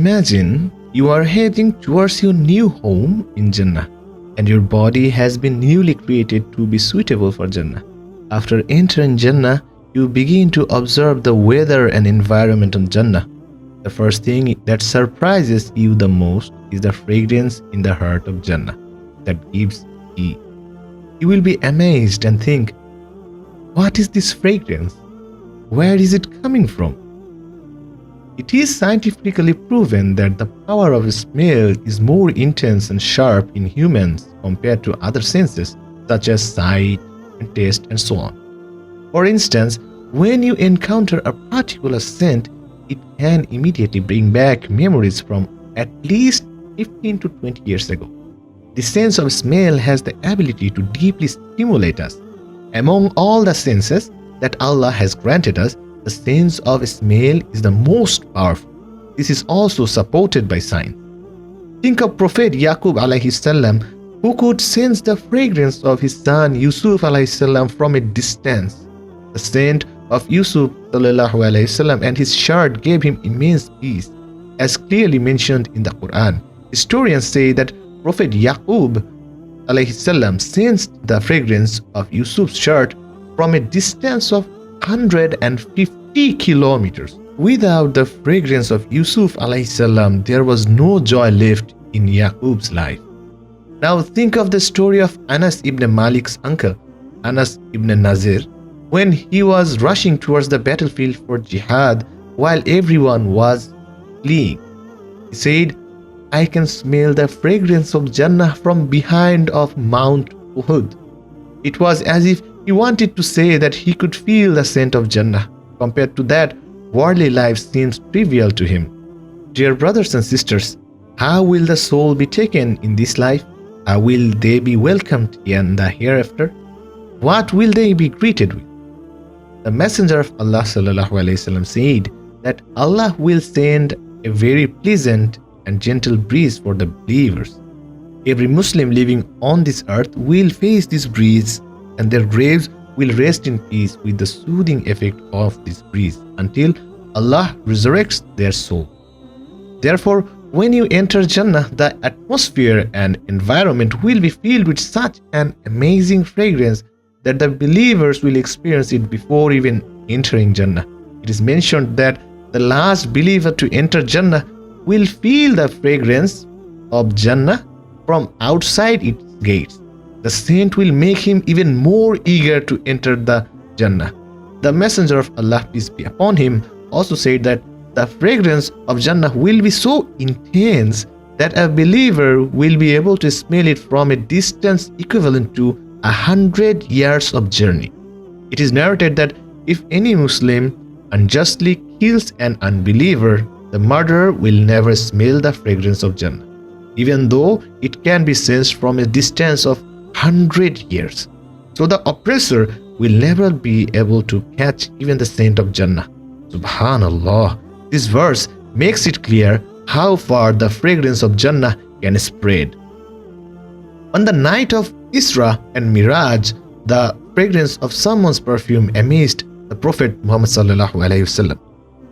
Imagine you are heading towards your new home in Jannah, and your body has been newly created to be suitable for Jannah. After entering Jannah, you begin to observe the weather and environment of Jannah. The first thing that surprises you the most is the fragrance in the heart of Jannah that gives ease. You will be amazed and think, what is this fragrance? Where is it coming from? It is scientifically proven that the power of smell is more intense and sharp in humans compared to other senses, such as sight and taste and so on. For instance, when you encounter a particular scent, it can immediately bring back memories from at least 15 to 20 years ago. The sense of smell has the ability to deeply stimulate us. Among all the senses that Allah has granted us, the sense of smell is the most powerful. This is also supported by science. Think of Prophet Yaqub alayhi salam, who could sense the fragrance of his son Yusuf alayhi salam from a distance. The scent of Yusuf sallallahu alayhi salam and his shirt gave him immense peace, as clearly mentioned in the Quran. Historians say that Prophet Yaqub alayhi salam sensed the fragrance of Yusuf's shirt from a distance of 150 kilometers. Without the fragrance of Yusuf alayhi salam, there was no joy left in Yaqub's life. Now think of the story of Anas ibn Malik's uncle, Anas ibn Nazir, when he was rushing towards the battlefield for jihad while everyone was fleeing. He said, I can smell the fragrance of Jannah from behind of Mount Uhud. It was as if he wanted to say that he could feel the scent of Jannah. Compared to that, worldly life seems trivial to him. Dear brothers and sisters, how will the soul be taken in this life? How will they be welcomed in the hereafter? What will they be greeted with? The Messenger of Allah sallallahu alaihi wasallam said that Allah will send a very pleasant and gentle breeze for the believers. Every Muslim living on this earth will face this breeze, and their graves will rest in peace with the soothing effect of this breeze until Allah resurrects their soul. Therefore, when you enter Jannah, the atmosphere and environment will be filled with such an amazing fragrance that the believers will experience it before even entering Jannah. It is mentioned that the last believer to enter Jannah will feel the fragrance of Jannah from outside its gates. The scent will make him even more eager to enter the Jannah. The Messenger of Allah, peace be upon him, also said that the fragrance of Jannah will be so intense that a believer will be able to smell it from a distance equivalent to 100 years of journey. It is narrated that if any Muslim unjustly kills an unbeliever, the murderer will never smell the fragrance of Jannah, even though it can be sensed from a distance of 100 years. So the oppressor will never be able to catch even the scent of Jannah. Subhanallah. This verse makes it clear how far the fragrance of Jannah can spread. On the night of Isra and Miraj, the fragrance of someone's perfume amazed the Prophet Muhammad sallallahu alaihi wasallam.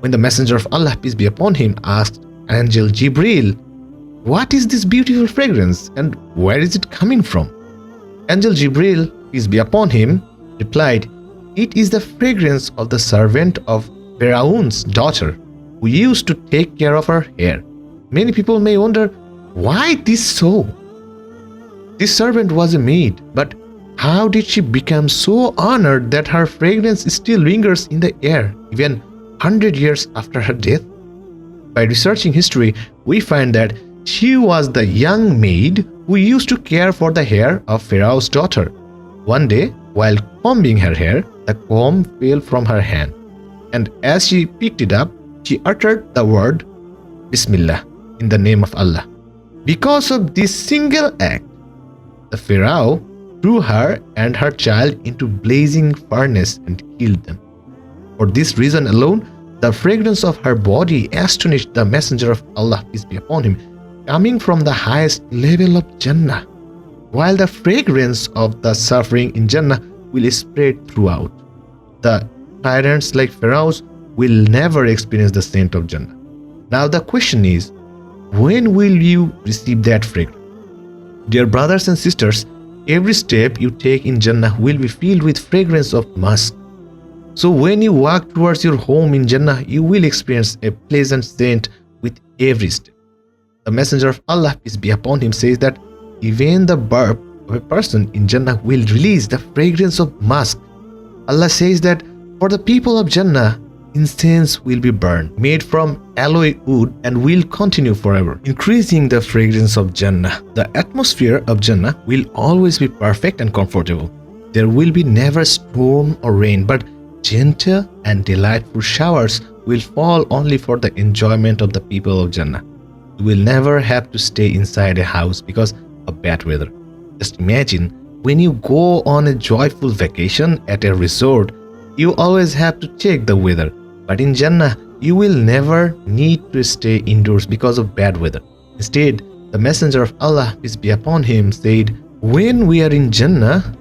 When the Messenger of Allah, peace be upon him, asked Angel Jibril, "What is this beautiful fragrance and where is it coming from?" Angel Jibril, peace be upon him, replied, "It is the fragrance of the servant of Pharaoh's daughter, who used to take care of her hair." Many people may wonder, why this so? This servant was a maid, but how did she become so honored that her fragrance still lingers in the air, even 100 years after her death? By researching history, we find that she was the young maid who used to care for the hair of Pharaoh's daughter. One day, while combing her hair, the comb fell from her hand, and as she picked it up, she uttered the word Bismillah, in the name of Allah. Because of this single act, the Pharaoh threw her and her child into blazing furnace and killed them. For this reason alone, the fragrance of her body astonished the Messenger of Allah, peace be upon him, coming from the highest level of Jannah, while the fragrance of the suffering in Jannah will spread throughout. The tyrants like Pharaohs will never experience the scent of Jannah. Now the question is, when will you receive that fragrance? Dear brothers and sisters, every step you take in Jannah will be filled with fragrance of musk. So when you walk towards your home in Jannah, you will experience a pleasant scent with every step. The Messenger of Allah, peace be upon him, says that even the burp of a person in Jannah will release the fragrance of musk. Allah says that for the people of Jannah, incense will be burned, made from aloe wood, and will continue forever, increasing the fragrance of Jannah. The atmosphere of Jannah will always be perfect and comfortable. There will be never storm or rain, but gentle and delightful showers will fall only for the enjoyment of the people of Jannah. You will never have to stay inside a house because of bad weather. Just imagine when you go on a joyful vacation at a resort, you always have to check the weather. But in Jannah, you will never need to stay indoors because of bad weather. Instead, the Messenger of Allah, peace be upon him, said, when we are in Jannah,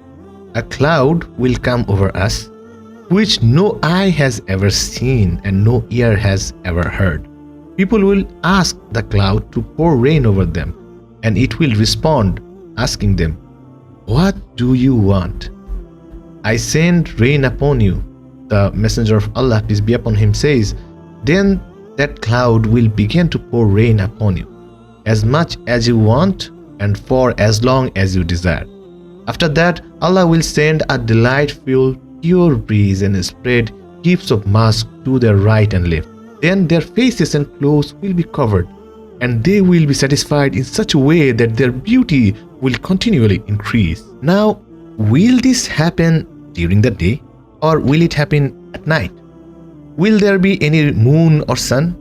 a cloud will come over us, which no eye has ever seen and no ear has ever heard. People will ask the cloud to pour rain over them, and it will respond, asking them, what do you want? I send rain upon you. The Messenger of Allah, peace be upon him, says, then that cloud will begin to pour rain upon you, as much as you want and for as long as you desire. After that, Allah will send a delightful, pure breeze and spread heaps of musk to their right and left. Then their faces and clothes will be covered, and they will be satisfied in such a way that their beauty will continually increase. Now, will this happen during the day, or will it happen at night? Will there be any moon or sun?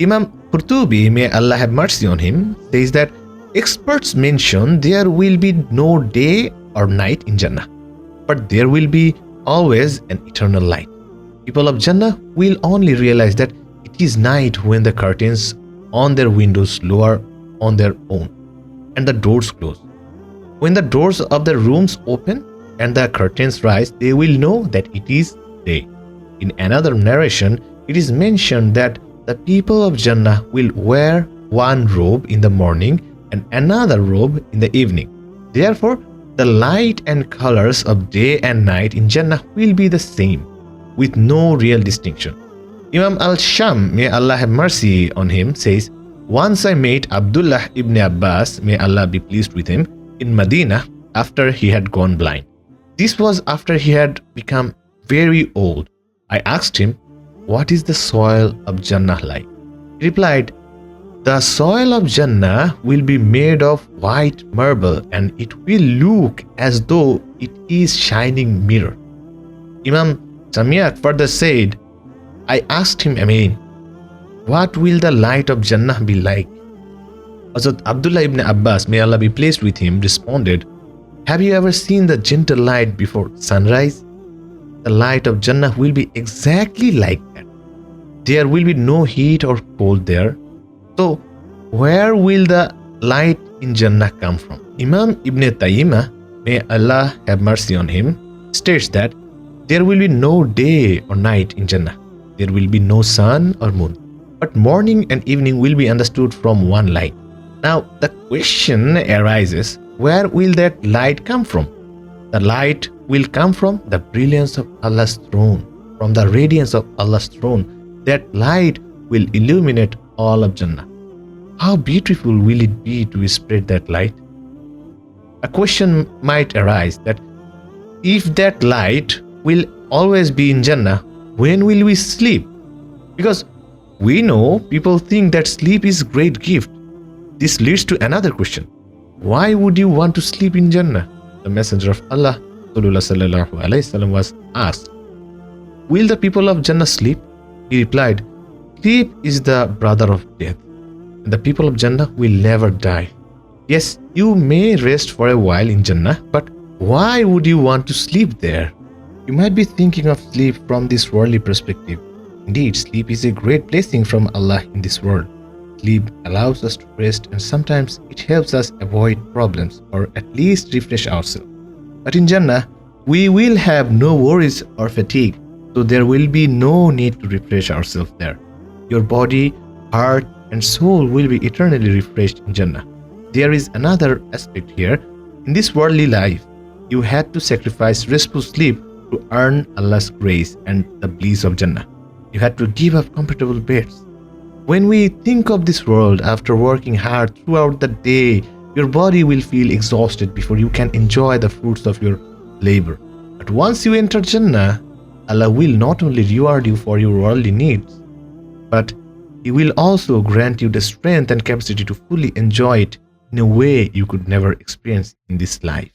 Imam Qurtubi, may Allah have mercy on him, says that experts mention there will be no day or night in Jannah, but there will be always an eternal light. People of Jannah will only realize that it is night when the curtains on their windows lower on their own and the doors close. When the doors of the rooms open and the curtains rise, they will know that it is day. In another narration, it is mentioned that the people of Jannah will wear one robe in the morning and another robe in the evening. Therefore, the light and colors of day and night in Jannah will be the same, with no real distinction. Imam al-Sham, may Allah have mercy on him, says, once I met Abdullah ibn Abbas, may Allah be pleased with him, in Medina after he had gone blind. This was after he had become very old. I asked him, what is the soil of Jannah like? He replied, the soil of Jannah will be made of white marble and it will look as though it is shining mirror. Imam Samiat further said, I asked him again, what will the light of Jannah be like? Hazrat Abdullah ibn Abbas, may Allah be pleased with him, responded, have you ever seen the gentle light before sunrise? The light of Jannah will be exactly like that. There will be no heat or cold there. So, where will the light in Jannah come from? Imam Ibn Taymiyah, may Allah have mercy on him, states that there will be no day or night in Jannah. There will be no sun or moon, but morning and evening will be understood from one light. Now, the question arises, where will that light come from? The light will come from the brilliance of Allah's throne, from the radiance of Allah's throne. That light will illuminate all of Jannah. How beautiful will it be to spread that light? A question might arise that if that light will always be in Jannah, when will we sleep? Because we know people think that sleep is a great gift. This leads to another question. Why would you want to sleep in Jannah? The Messenger of Allah was asked, will the people of Jannah sleep? He replied, sleep is the brother of death, and the people of Jannah will never die. Yes, you may rest for a while in Jannah, but why would you want to sleep there? You might be thinking of sleep from this worldly perspective. Indeed, sleep is a great blessing from Allah in this world. Sleep allows us to rest, and sometimes it helps us avoid problems or at least refresh ourselves. But in Jannah, we will have no worries or fatigue, so there will be no need to refresh ourselves there. Your body, heart, and soul will be eternally refreshed in Jannah. There is another aspect here. In this worldly life, you had to sacrifice restful sleep to earn Allah's grace and the bliss of Jannah. You had to give up comfortable beds. When we think of this world after working hard throughout the day, your body will feel exhausted before you can enjoy the fruits of your labor. But once you enter Jannah, Allah will not only reward you for your worldly needs, but He will also grant you the strength and capacity to fully enjoy it in a way you could never experience in this life.